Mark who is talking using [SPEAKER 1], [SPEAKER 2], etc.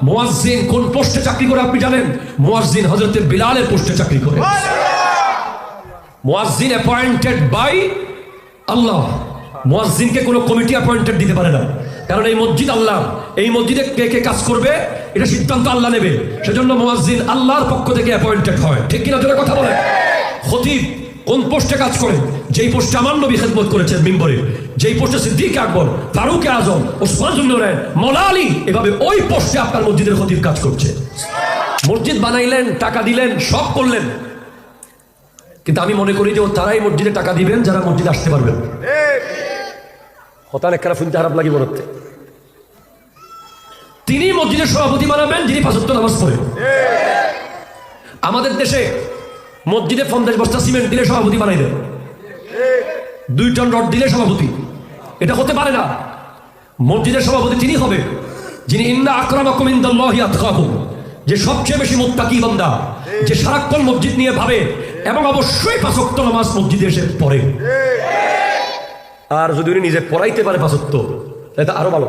[SPEAKER 1] মুয়াজ্জিন কোন পোস্টে চাকরি করে আপনি জানেন? মুয়াজ্জিন হযরত বিলালের পোস্টে চাকরি করে। মুয়াজ্জিন অ্যাপয়েন্টেড বাই আল্লাহ। মুয়াজ্জিনকে কোনো কমিটি অ্যাপয়েন্টেড দিতে পারে না, কারণ এই মসজিদ আল্লাহ, এই মসজিদে কে কে কাজ করবে এটা সিদ্ধান্ত আল্লাহ নেবে। সেজন্য মুয়াজ্জিন আল্লাহর পক্ষ থেকে অ্যাপয়েন্টেড হয়। ঠিক কিনা জোরে কথা বলে? খতিব কোন পোস্টে কাজ করে? যেই পোস্টে আমার নবী খেদমত করেছেন মিম্বরে, যেই পোস্টে সিদ্দিক আকবর, ফারুক আজম, ওসমান জুন্নুরাইন, মওলা আলী, এভাবে ওই পোস্টে আপনার মসজিদের খতিব কাজ করছে। মসজিদ বানাইলেন, টাকা দিলেন, সব করলেন, কিন্তু আমি মনে করি যে ও তারাই মসজিদে টাকা দিবেন যারা মসজিদে আসতে পারবেন। হতান একটা শুনতে খারাপ লাগে বলতে, তিনি মসজিদের সভাপতি বানাবেন যিনি ৫ ওয়াক্ত নামাজ পড়ে। আমাদের দেশে মসজিদে ৫০ বস্তা সিমেন্ট দিলে সভাপতি বানাই দেন, ২ টন রড দিলে সভাপতি। এটা হতে পারে না। মসজিদের সভাপতি তিনি হবে যিনি ইন্না আকরামাকুম ইনদাল্লাহি আতকাকুম, যে সবচেয়ে বেশি মুত্তাকি বান্দা, যে সারাক্ষণ মসজিদ নিয়ে ভাবে এবং অবশ্যই ৫ ওয়াক্ত নামাজ মসজিদে এসে পড়ে। আর যদি উনি নিজে পড়াইতে পারে ৫ ওয়াক্ত, তাহলে আরো ভালো।